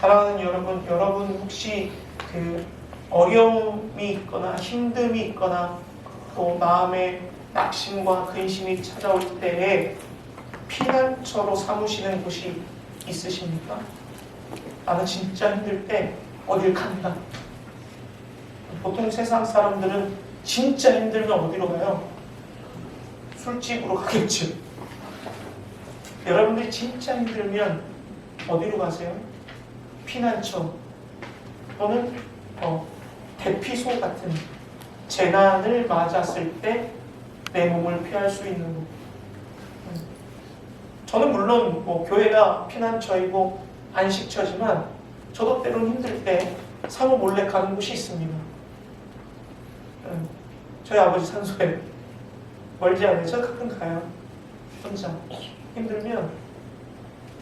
사랑하는 여러분 혹시 그 어려움이 있거나 힘듦이 있거나 또 마음에 낙심과 근심이 찾아올 때에 피난처로 삼으시는 곳이 있으십니까? 나는 진짜 힘들 때 어딜 간다. 보통 세상 사람들은 진짜 힘들면 어디로 가요? 술집으로 가겠죠. 여러분들이 진짜 힘들면 어디로 가세요? 피난처 또는 대피소 같은 재난을 맞았을 때 내 몸을 피할 수 있는 곳. 저는 물론 교회가 피난처이고 안식처지만 저도 때론 힘들 때 사모 몰래 가는 곳이 있습니다. 저희 아버지 산소에 멀지 않아서 가끔 가요. 혼자 힘들면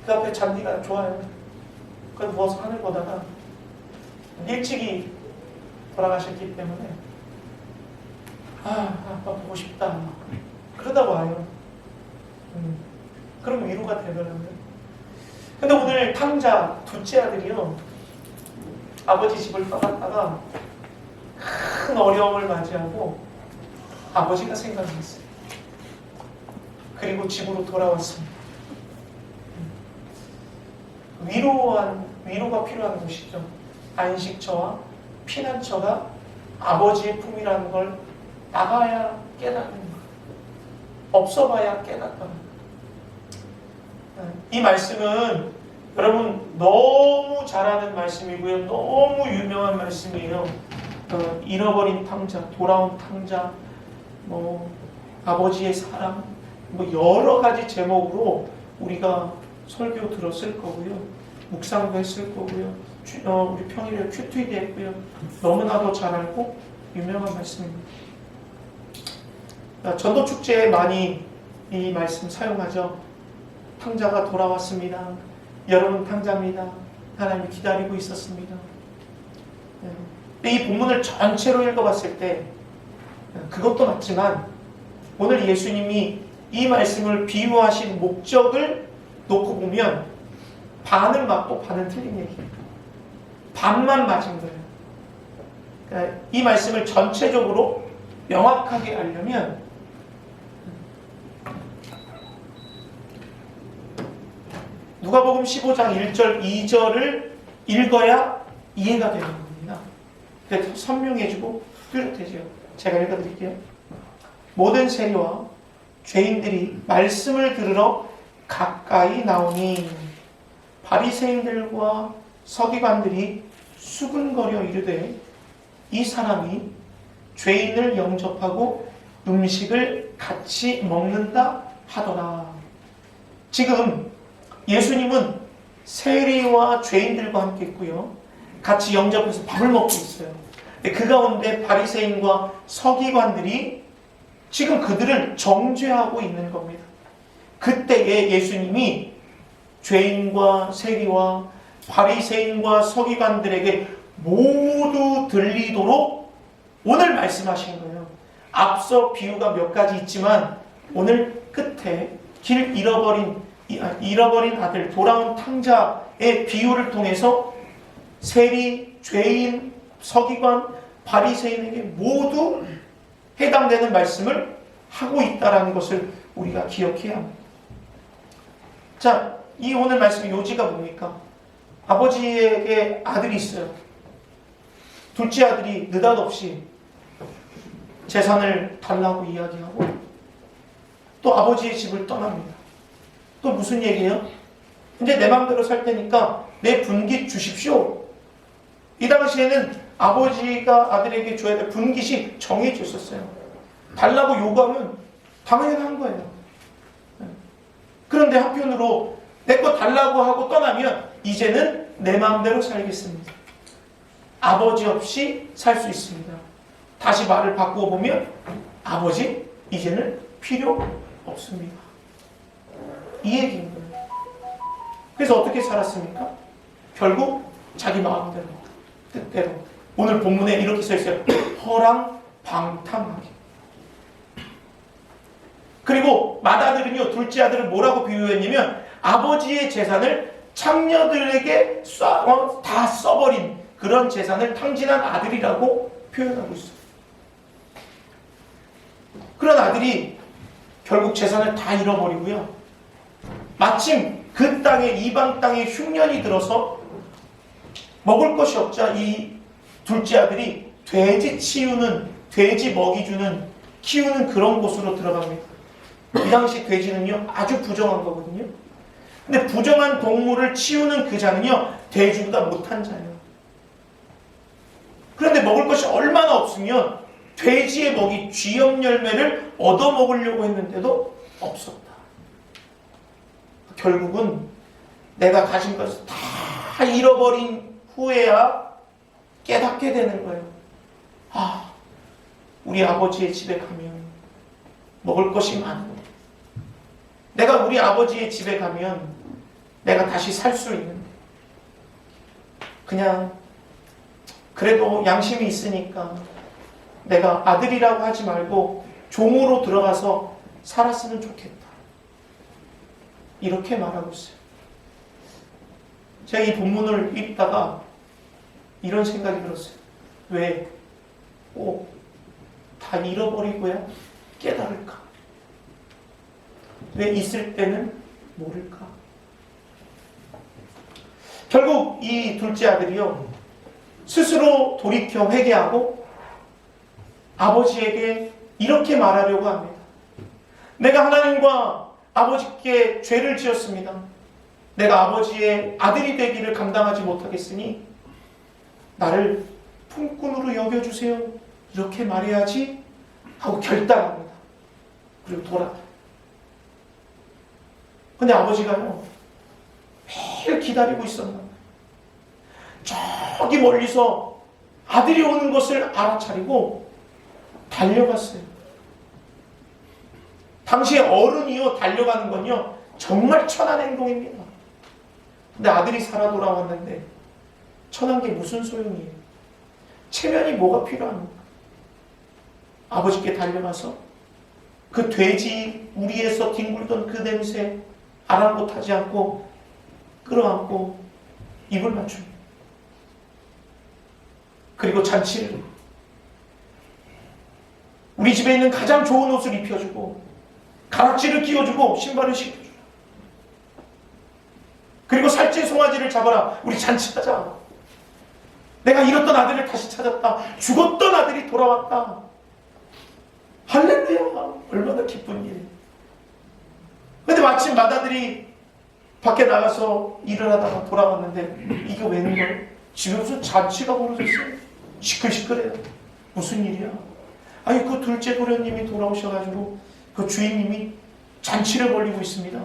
그 앞에 잔디가 좋아요. 거기 누워서 하늘 보다가 일찍이 돌아가셨기 때문에 아빠 보고 싶다 그러다 와요. 그럼 위로가 되더라고요. 근데 오늘 탕자 둘째 아들이요, 아버지 집을 떠났다가 큰 어려움을 맞이하고 아버지가 생각났어요. 그리고 집으로 돌아왔습니다. 위로가 필요한 곳이죠. 안식처와 피난처가 아버지의 품이라는 걸 나가야 깨닫는 것, 없어봐야 깨닫는 이 말씀은 여러분 너무 잘 아는 말씀이고요. 너무 유명한 말씀이에요. 잃어버린 탕자, 돌아온 탕자, 아버지의 사랑, 여러 가지 제목으로 우리가 설교 들었을 거고요. 묵상도 했을 거고요. 우리 평일에 큐티도 했고요. 너무나도 잘 알고 유명한 말씀입니다. 전도축제에 많이 이 말씀 사용하죠. 탕자가 돌아왔습니다. 여러분 탕자입니다. 하나님이 기다리고 있었습니다. 이 본문을 전체로 읽어봤을 때 그것도 맞지만 오늘 예수님이 이 말씀을 비유하신 목적을 놓고 보면 반은 맞고 반은 틀린 얘기예요. 반만 맞은 거예요. 그러니까 이 말씀을 전체적으로 명확하게 알려면 누가복음 15장 1절 2절을 읽어야 이해가 되는 겁니다. 그래서 선명해지고 뚜렷해져요. 제가 읽어드릴게요. 모든 세리와 죄인들이 말씀을 들으러 가까이 나오니 바리새인들과 서기관들이 수근거려 이르되 이 사람이 죄인을 영접하고 음식을 같이 먹는다 하더라. 지금 예수님은 세리와 죄인들과 함께 있고요. 같이 영접해서 밥을 먹고 있어요. 그 가운데 바리새인과 서기관들이 지금 그들을 정죄하고 있는 겁니다. 그때에 예수님이 죄인과 세리와 바리새인과 서기관들에게 모두 들리도록 오늘 말씀하신 거예요. 앞서 비유가 몇 가지 있지만 오늘 끝에 길 잃어버린 아들, 돌아온 탕자의 비유를 통해서 세리, 죄인, 서기관, 바리새인에게 모두 해당되는 말씀을 하고 있다는 것을 우리가 기억해야 합니다. 자, 이 오늘 말씀의 요지가 뭡니까? 아버지에게 아들이 있어요. 둘째 아들이 느닷없이 재산을 달라고 이야기하고 또 아버지의 집을 떠납니다. 또 무슨 얘기예요? 이제 내 마음대로 살 테니까 내 분깃 주십시오. 이 당시에는 아버지가 아들에게 줘야 될 분깃이 정해져 있었어요. 달라고 요구하면 당연한 거예요. 그런데 한편으로 내 거 달라고 하고 떠나면 이제는 내 마음대로 살겠습니다. 아버지 없이 살 수 있습니다. 다시 말을 바꾸어 보면 아버지 이제는 필요 없습니다. 이 얘기인 거예요. 그래서 어떻게 살았습니까? 결국 자기 마음대로, 뜻대로. 오늘 본문에 이렇게 써 있어요. 허랑방탕하게. 그리고 맏아들은요, 둘째 아들을 뭐라고 비유했냐면 아버지의 재산을 창녀들에게 다 써버린 그런 재산을 탕진한 아들이라고 표현하고 있어요. 그런 아들이 결국 재산을 다 잃어버리고요. 마침 그 땅에, 이방 땅에 흉년이 들어서 먹을 것이 없자 이 둘째 아들이 돼지 치우는, 돼지 먹이 주는, 키우는 그런 곳으로 들어갑니다. 이 당시 돼지는요, 아주 부정한 거거든요. 근데 부정한 동물을 치우는 그 자는요, 돼지보다 못한 자예요. 그런데 먹을 것이 얼마나 없으면 돼지의 먹이, 쥐염 열매를 얻어 먹으려고 했는데도 없었다. 결국은 내가 가진 것을 다 잃어버린 후에야 깨닫게 되는 거예요. 아, 우리 아버지의 집에 가면 먹을 것이 많은데, 내가 우리 아버지의 집에 가면 내가 다시 살 수 있는데, 그냥 그래도 양심이 있으니까 내가 아들이라고 하지 말고 종으로 들어가서 살았으면 좋겠다. 이렇게 말하고 있어요. 제가 이 본문을 읽다가 이런 생각이 들었어요. 왜 꼭 다 잃어버리고야 깨달을까? 왜 있을 때는 모를까? 결국 이 둘째 아들이요, 스스로 돌이켜 회개하고 아버지에게 이렇게 말하려고 합니다. 내가 하나님과 아버지께 죄를 지었습니다. 내가 아버지의 아들이 되기를 감당하지 못하겠으니 나를 품꾼으로 여겨주세요. 이렇게 말해야지 하고 결단합니다. 그리고 돌아가요. 근데 아버지가요, 매일 기다리고 있었나. 저기 멀리서 아들이 오는 것을 알아차리고 달려갔어요. 당시에 어른이요, 달려가는 건요, 정말 천한 행동입니다. 근데 아들이 살아 돌아왔는데 천한 게 무슨 소용이에요? 체면이 뭐가 필요합니까? 아버지께 달려가서 그 돼지 우리에서 뒹굴던 그 냄새 아랑곳하지 않고 끌어안고 입을 맞춥니다. 그리고 잔치를, 우리 집에 있는 가장 좋은 옷을 입혀주고 가락지를 끼워주고 신발을 신겨주라. 그리고 살찐 송아지를 잡아라. 우리 잔치하자. 내가 잃었던 아들을 다시 찾았다. 죽었던 아들이 돌아왔다. 할렐루야. 얼마나 기쁜 일. 근데 마침 맏아들이 밖에 나가서 일을 하다가 돌아왔는데 이게 웬걸? 집에 무슨 잔치가 벌어졌어요. 시끌시끌해요. 무슨 일이야? 아니, 그 둘째 도련님이 돌아오셔가지고 그 주인님이 잔치를 벌이고 있습니다.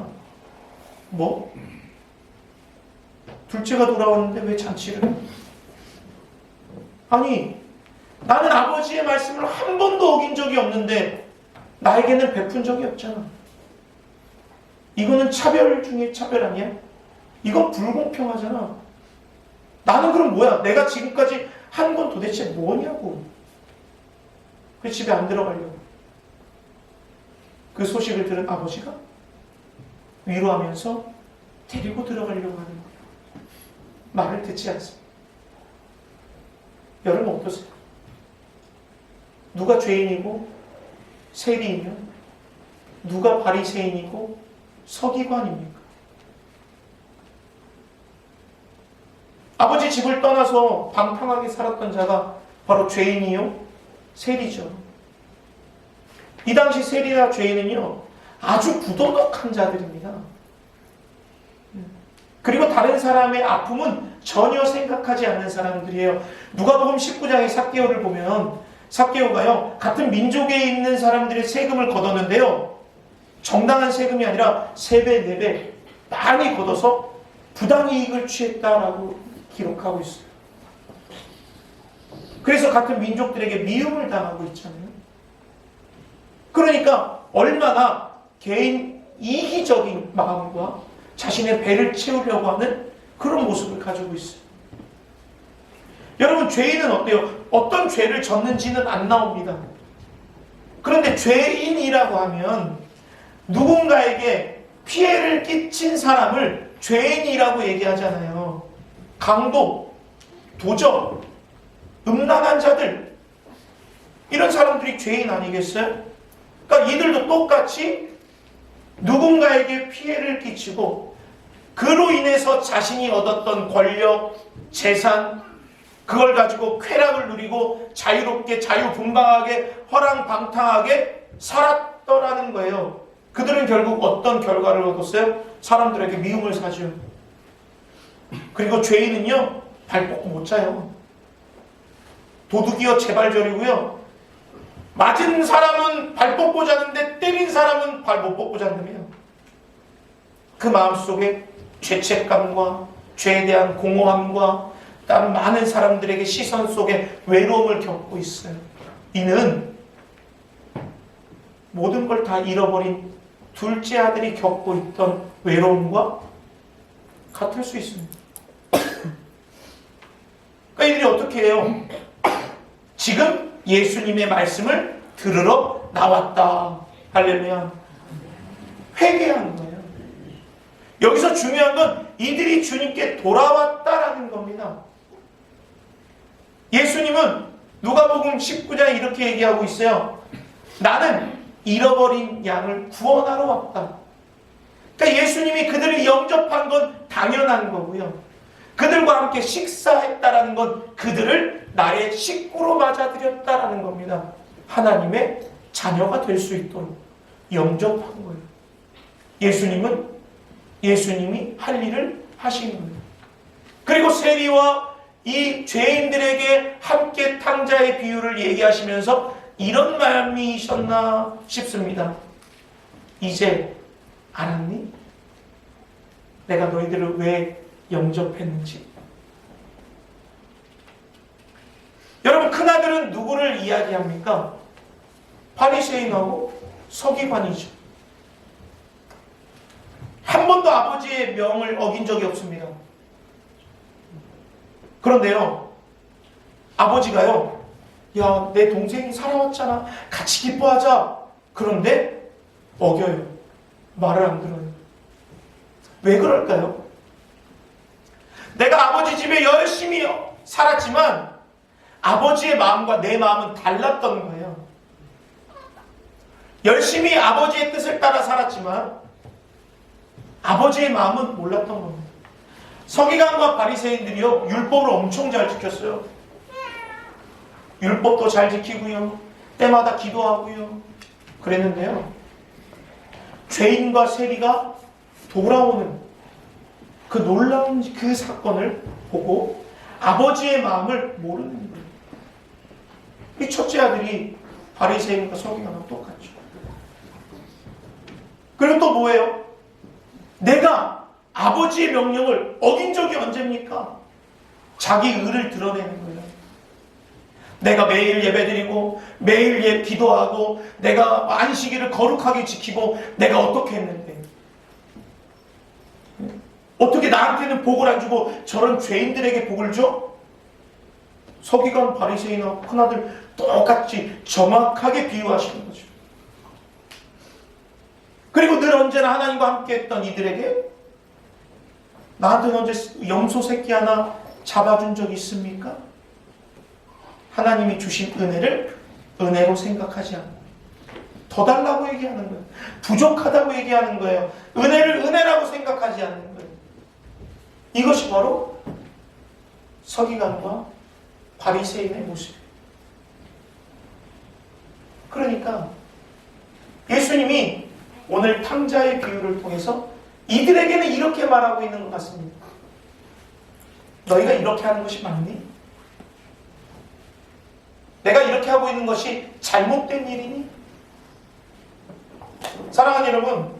뭐? 둘째가 돌아오는데 왜 잔치를 해? 아니, 나는 아버지의 말씀을 한 번도 어긴 적이 없는데 나에게는 베푼 적이 없잖아. 이거는 차별 중에 차별 아니야? 이건 불공평하잖아. 나는 그럼 뭐야? 내가 지금까지 한 건 도대체 뭐냐고. 그 집에 안 들어가려고. 그 소식을 들은 아버지가 위로하면서 데리고 들어가려고 하는 거예요. 말을 듣지 않습니다. 여러분 어떠세요? 누가 죄인이고 세리이며 누가 바리새인이고 서기관입니까? 아버지 집을 떠나서 방탕하게 살았던 자가 바로 죄인이요 세리죠. 이 당시 세리나 죄인은요 아주 부도덕한 자들입니다. 그리고 다른 사람의 아픔은 전혀 생각하지 않는 사람들이에요. 누가복음 19장의 삭개오를 보면 삭개오가요 같은 민족에 있는 사람들의 세금을 걷었는데요, 정당한 세금이 아니라 3배, 4배 많이 걷어서 부당이익을 취했다라고 기록하고 있어요. 그래서 같은 민족들에게 미움을 당하고 있잖아요. 그러니까 얼마나 개인 이기적인 마음과 자신의 배를 채우려고 하는 그런 모습을 가지고 있어요. 여러분, 죄인은 어때요? 어떤 죄를 졌는지는 안 나옵니다. 그런데 죄인이라고 하면 누군가에게 피해를 끼친 사람을 죄인이라고 얘기하잖아요. 강도, 도적, 음란한 자들, 이런 사람들이 죄인 아니겠어요? 그러니까 이들도 똑같이 누군가에게 피해를 끼치고 그로 인해서 자신이 얻었던 권력, 재산, 그걸 가지고 쾌락을 누리고 자유롭게 자유분방하게 허랑방탕하게 살았더라는 거예요. 그들은 결국 어떤 결과를 얻었어요? 사람들에게 미움을 사죠. 그리고 죄인은요, 발 뻗고 못 자요. 도둑이요 제발 저리고요, 맞은 사람은 발 뻗고 자는데 때린 사람은 발 못 뻗고 잔다며. 그 마음속에 죄책감과 죄에 대한 공허함과 다른 많은 사람들에게 시선 속에 외로움을 겪고 있어요. 이는 모든 걸 다 잃어버린 둘째 아들이 겪고 있던 외로움과 같을 수 있습니다. 그러니까 이들이 어떻게 해요? 지금 예수님의 말씀을 들으러 나왔다. 할렐루야. 회개하는 거예요. 여기서 중요한 건 이들이 주님께 돌아왔다라는 겁니다. 예수님은 누가복음 19장에 이렇게 얘기하고 있어요. 나는 잃어버린 양을 구원하러 왔다. 그러니까 예수님이 그들을 영접한 건 당연한 거고요. 그들과 함께 식사했다라는 건 그들을 나의 식구로 맞아들였다라는 겁니다. 하나님의 자녀가 될 수 있도록 영접한 거예요. 예수님이 할 일을 하신 거예요. 그리고 세리와 이 죄인들에게 함께 탕자의 비유를 얘기하시면서 이런 마음이셨나 싶습니다. 이제 알았니? 내가 너희들을 왜 영접했는지. 여러분, 큰아들은 누구를 이야기합니까? 바리새인하고 서기관이죠. 한 번도 아버지의 명을 어긴 적이 없습니다. 그런데요, 아버지가요, 야, 내 동생이 살아왔잖아, 같이 기뻐하자. 그런데 어겨요. 말을 안 들어요. 왜 그럴까요? 내가 아버지 집에 열심히 살았지만 아버지의 마음과 내 마음은 달랐던 거예요. 열심히 아버지의 뜻을 따라 살았지만 아버지의 마음은 몰랐던 겁니다. 서기관과 바리새인들이요, 율법을 엄청 잘 지켰어요. 율법도 잘 지키고요, 때마다 기도하고요, 그랬는데요, 죄인과 세리가 돌아오는 그 놀라운 그 사건을 보고 아버지의 마음을 모르는 거예요. 이 첫째 아들이 바리새인과 서기관하고 똑같죠. 그리고 또 뭐예요? 내가 아버지의 명령을 어긴 적이 언제입니까? 자기 의를 드러내는 거예요. 내가 매일 예배드리고 매일 기도하고 내가 안식일을 거룩하게 지키고 내가 어떻게 했는데, 어떻게 나한테는 복을 안 주고 저런 죄인들에게 복을 줘? 서기관 바리새인하고 큰아들 똑같이 정확하게 비유하시는 거죠. 그리고 늘 언제나 하나님과 함께 했던 이들에게 나한테 언제 염소 새끼 하나 잡아준 적 있습니까? 하나님이 주신 은혜를 은혜로 생각하지 않고 더 달라고 얘기하는 거예요. 부족하다고 얘기하는 거예요. 은혜를 은혜라고 생각하지 않는 거예요. 이것이 바로 서기관과 바리새인의 모습이에요. 그러니까 예수님이 오늘 탕자의 비유를 통해서 이들에게는 이렇게 말하고 있는 것 같습니다. 너희가 이렇게 하는 것이 맞니? 내가 이렇게 하고 있는 것이 잘못된 일이니? 사랑하는 여러분,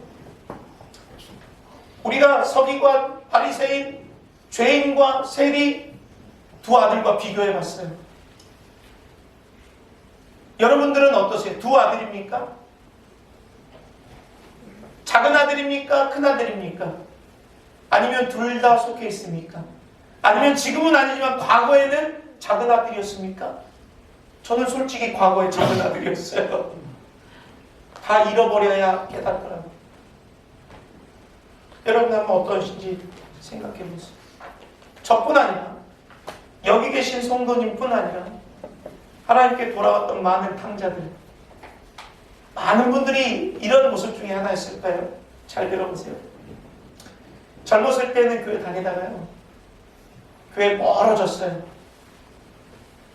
우리가 서기관, 바리새인, 죄인과 세리 두 아들과 비교해 봤어요. 여러분들은 어떠세요? 두 아들입니까? 작은 아들입니까? 큰 아들입니까? 아니면 둘 다 속해 있습니까? 아니면 지금은 아니지만 과거에는 작은 아들이었습니까? 저는 솔직히 과거에 작은 아들이었어요. 다 잃어버려야 깨닫더라고요. 여러분 한번 어떠신지 생각해 보세요. 저뿐 아니라 여기 계신 성도님뿐 아니라 하나님께 돌아왔던 많은 탕자들, 많은 분들이 이런 모습 중에 하나 있을까요? 잘 들어보세요. 젊었을 때는 교회 다니다가요, 교회 멀어졌어요.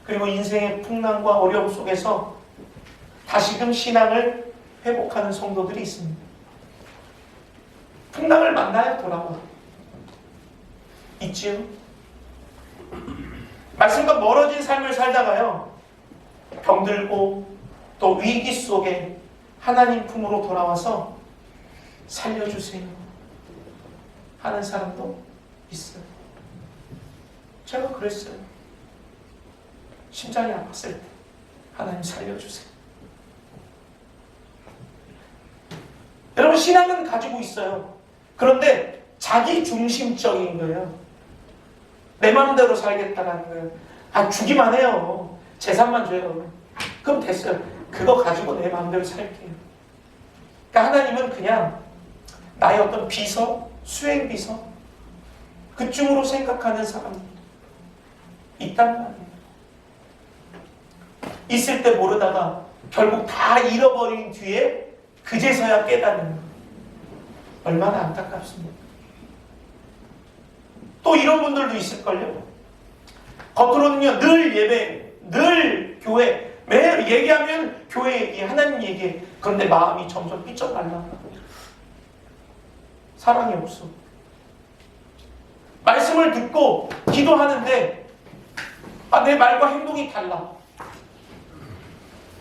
그리고 인생의 풍랑과 어려움 속에서 다시금 신앙을 회복하는 성도들이 있습니다. 풍랑을 만나야 돌아와. 있지요? 말씀과 멀어진 삶을 살다가요, 병들고 또 위기 속에 하나님 품으로 돌아와서 살려주세요 하는 사람도 있어요. 제가 그랬어요. 심장이 아팠을 때 하나님 살려주세요. 여러분, 신앙은 가지고 있어요. 그런데 자기 중심적인 거예요. 내 마음대로 살겠다라는 거예요. 아, 주기만 해요. 재산만 줘요. 그럼 됐어요. 그거 가지고 내 마음대로 살게요. 그러니까 하나님은 그냥 나의 어떤 비서, 수행 비서, 그쯤으로 생각하는 사람이 있단 말이에요. 있을 때 모르다가 결국 다 잃어버린 뒤에 그제서야 깨닫는 거예요. 얼마나 안타깝습니까? 또 이런 분들도 있을걸요. 겉으로는요, 늘 예배, 늘 교회, 매일 얘기하면 교회 얘기, 하나님 얘기. 그런데 마음이 점점 삐쩍말라. 사랑이 없어. 말씀을 듣고 기도하는데 내 말과 행동이 달라.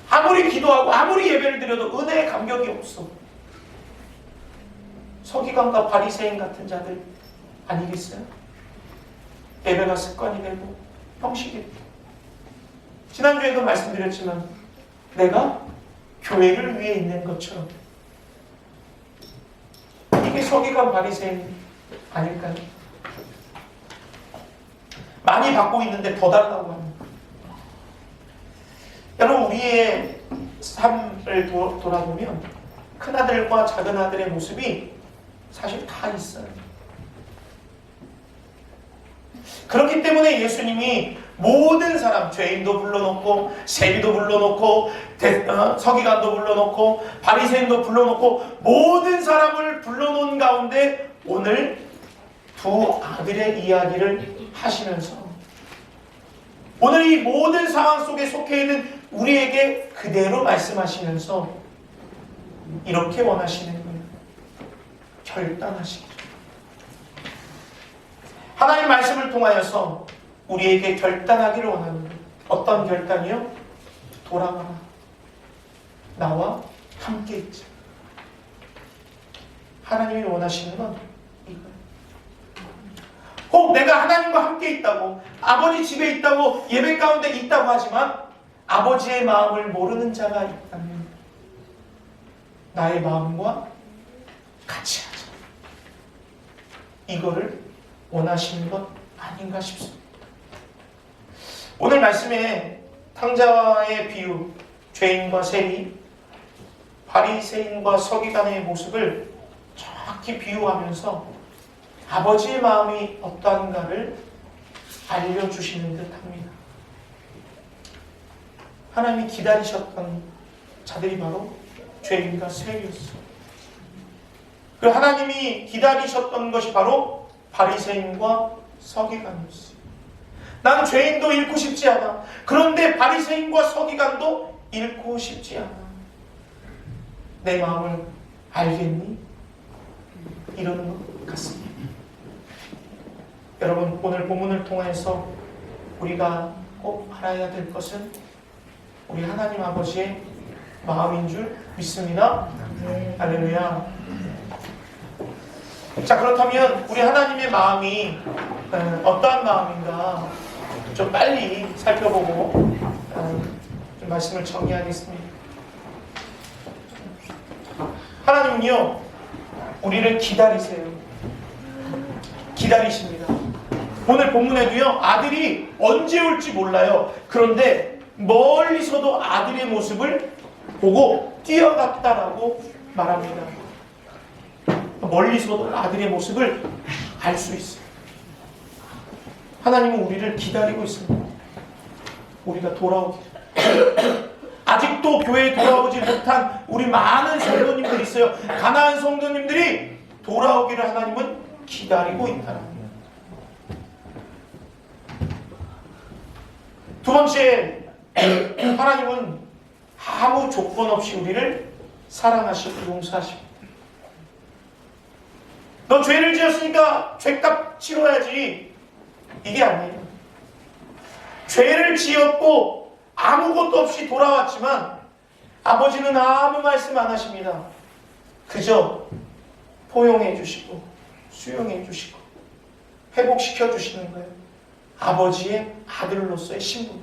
아무리 기도하고 아무리 예배를 드려도 은혜의 감격이 없어. 서기관과 바리새인 같은 자들 아니겠어요? 예배가 습관이 되고 형식이 되고. 지난주에도 말씀드렸지만 내가 교회를 위해 있는 것처럼, 이게 서기관 바리새인 아닐까요? 많이 받고 있는데 더 달라고 합니다. 여러분, 우리의 삶을 돌아보면 큰아들과 작은아들의 모습이 사실 다 있어요. 그렇기 때문에 예수님이 모든 사람, 죄인도 불러놓고 세리도 불러놓고 서기관도 불러놓고 바리새인도 불러놓고 모든 사람을 불러놓은 가운데 오늘 두 아들의 이야기를 하시면서 오늘 이 모든 상황 속에 속해 있는 우리에게 그대로 말씀하시면서 이렇게 원하시는 거예요. 결단하시기를. 하나님 말씀을 통하여서 우리에게 결단하기를 원하는 거예요. 어떤 결단이요? 돌아와라. 나와 함께 있자. 하나님이 원하시는 건 이거예요. 혹 내가 하나님과 함께 있다고, 아버지 집에 있다고, 예배 가운데 있다고 하지만 아버지의 마음을 모르는 자가 있다면 나의 마음과 같이 하자. 이거를 원하시는 것 아닌가 싶습니다. 오늘 말씀에 탕자와의 비유, 죄인과 세리, 바리새인과 서기관의 모습을 정확히 비유하면서 아버지의 마음이 어떠한가를 알려주시는 듯합니다. 하나님이 기다리셨던 자들이 바로 죄인과 세리였어요. 그리고 하나님이 기다리셨던 것이 바로 바리새인과 서기관이었어요. 난 죄인도 잃고 싶지 않아. 그런데 바리새인과 서기관도 잃고 싶지 않아. 내 마음을 알겠니? 이러는 것 같습니다. 여러분, 오늘 본문을 통해서 우리가 꼭 알아야 될 것은 우리 하나님 아버지의 마음인 줄 믿습니다. 할렐루야. 자, 그렇다면 우리 하나님의 마음이 어떠한 마음인가 좀 빨리 살펴보고 좀 말씀을 정리하겠습니다. 하나님은요, 우리를 기다리세요. 기다리십니다. 오늘 본문에도요, 아들이 언제 올지 몰라요. 그런데 멀리서도 아들의 모습을 보고 뛰어갔다라고 말합니다. 멀리서도 아들의 모습을 알 수 있어요. 하나님은 우리를 기다리고 있습니다. 우리가 돌아오기를. 아직도 교회에 돌아오지 못한 우리 많은 성도님들이 있어요. 가나안 성도님들이 돌아오기를 하나님은 기다리고 있다는 거예요. 두 번째, 하나님은 아무 조건 없이 우리를 사랑하시고 용서하시고, 너 죄를 지었으니까 죄값 치러야지, 이게 아니에요. 죄를 지었고 아무것도 없이 돌아왔지만 아버지는 아무 말씀 안 하십니다. 그저 포용해 주시고 수용해 주시고 회복시켜 주시는 거예요. 아버지의 아들로서의 신분.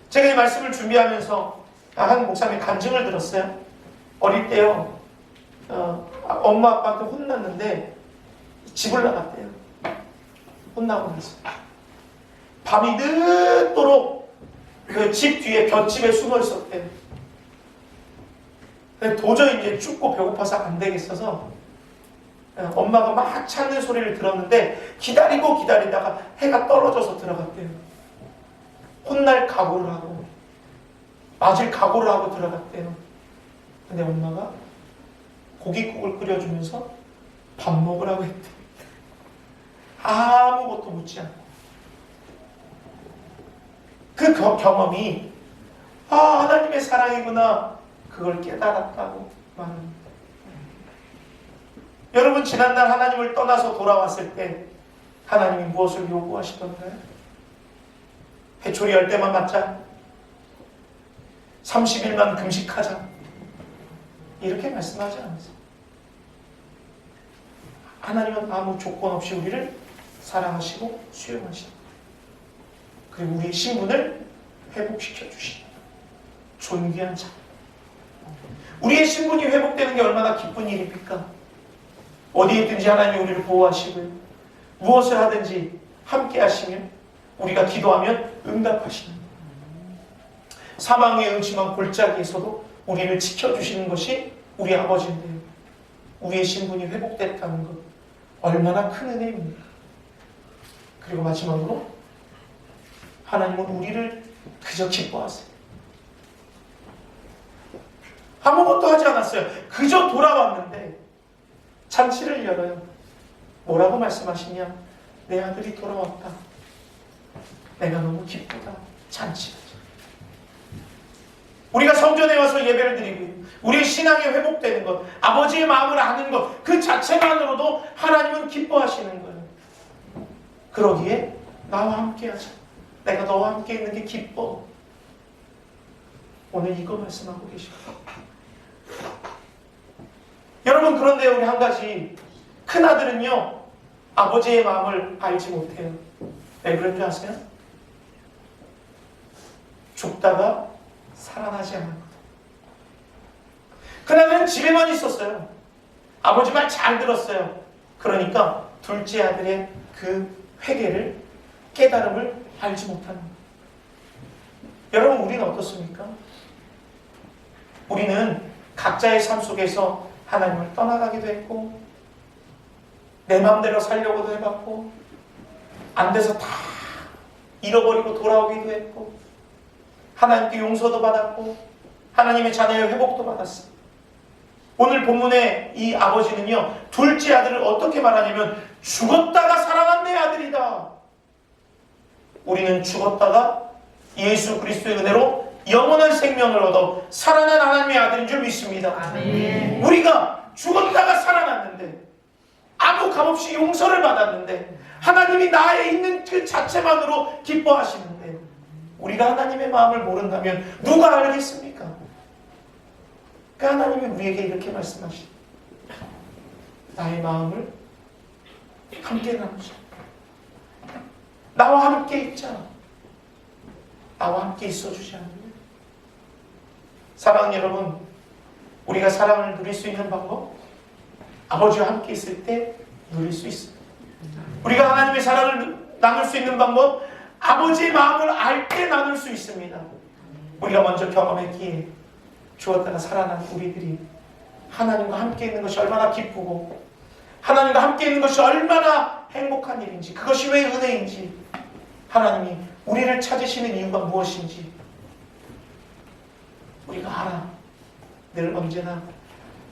제가 이 말씀을 준비하면서 한 목사님의 간증을 들었어요. 어릴 때요, 엄마 아빠한테 혼났는데 집을 나갔대요. 혼나고 나서 밤이 늦도록 그 집 뒤에 볏집에 숨어 있었대요. 도저히 이제 춥고 배고파서 안 되겠어서 엄마가 막 찾는 소리를 들었는데 기다리고 기다리다가 해가 떨어져서 들어갔대요. 혼날 각오를 하고 맞을 각오를 하고 들어갔대요. 근데 엄마가 고깃국을 끓여주면서 밥 먹으라고 했대요. 아무것도 묻지 않고. 그 경험이 하나님의 사랑이구나, 그걸 깨달았다고 말합니다. 여러분, 지난날 하나님을 떠나서 돌아왔을 때 하나님이 무엇을 요구하시던가요? 해초리 열 대만 맞자, 30일만 금식하자, 이렇게 말씀하지 않으세요. 하나님은 아무 조건 없이 우리를 사랑하시고 수용하십니다. 그리고 우리의 신분을 회복시켜 주십니다. 존귀한 자. 우리의 신분이 회복되는 게 얼마나 기쁜 일입니까? 어디에 있든지 하나님이 우리를 보호하시고요, 무엇을 하든지 함께 하시며 우리가 기도하면 응답하시는, 사망의 음침한 골짜기에서도 우리를 지켜주시는 것이 우리 아버지인데요, 우리의 신분이 회복됐다는 것, 얼마나 큰 은혜입니까? 그리고 마지막으로 하나님은 우리를 그저 기뻐하세요. 아무것도 하지 않았어요. 그저 돌아왔는데 잔치를 열어요. 뭐라고 말씀하시냐? 내 아들이 돌아왔다. 내가 너무 기쁘다. 잔치하자. 우리가 성전에 와서 예배를 드리고 우리의 신앙이 회복되는 것, 아버지의 마음을 아는 것, 그 자체만으로도 하나님은 기뻐하시는 거예요. 그러기에 나와 함께 하자. 내가 너와 함께 있는 게 기뻐. 오늘 이거 말씀하고 계십니다. 여러분, 그런데 우리 한 가지, 큰아들은요 아버지의 마음을 알지 못해요. 왜 그런 줄 아세요? 죽다가 살아나지 않은 거예요. 큰아들은 집에만 있었어요. 아버지 말 잘 들었어요. 그러니까 둘째 아들의 그 회개를, 깨달음을 알지 못하는 거예요. 여러분, 우리는 어떻습니까? 우리는 각자의 삶 속에서 하나님을 떠나가기도 했고, 내 마음대로 살려고도 해봤고, 안 돼서 다 잃어버리고 돌아오기도 했고, 하나님께 용서도 받았고, 하나님의 자녀의 회복도 받았어요. 오늘 본문의 이 아버지는요, 둘째 아들을 어떻게 말하냐면 죽었다가 살아난 내 아들이다. 우리는 죽었다가 예수 그리스도의 은혜로 영원한 생명을 얻어 살아난 하나님의 아들인 줄 믿습니다. 아멘. 우리가 죽었다가 살아났는데, 아무 값없이 용서를 받았는데, 하나님이 나에 있는 그 자체만으로 기뻐하시는데, 우리가 하나님의 마음을 모른다면 누가 알겠습니까? 그러니까 하나님이 우리에게 이렇게 말씀하시죠. 나의 마음을 함께 나누자. 나와 함께 있자. 나와 함께 있어주지 않으면. 사랑하는 여러분, 우리가 사랑을 누릴 수 있는 방법, 아버지와 함께 있을 때 누릴 수 있습니다. 우리가 하나님의 사랑을 나눌 수 있는 방법, 아버지의 마음을 알 때 나눌 수 있습니다. 우리가 먼저 경험했기에 죽었다가 살아난 우리들이 하나님과 함께 있는 것이 얼마나 기쁘고 하나님과 함께 있는 것이 얼마나 행복한 일인지, 그것이 왜 은혜인지, 하나님이 우리를 찾으시는 이유가 무엇인지 우리가 알아. 늘 언제나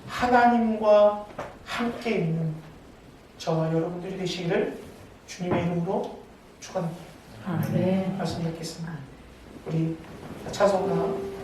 하나님과 함께 있는 저와 여러분들이 되시기를 주님의 이름으로 축원합니다. 네. 말씀 듣겠습니다. 우리 찬송가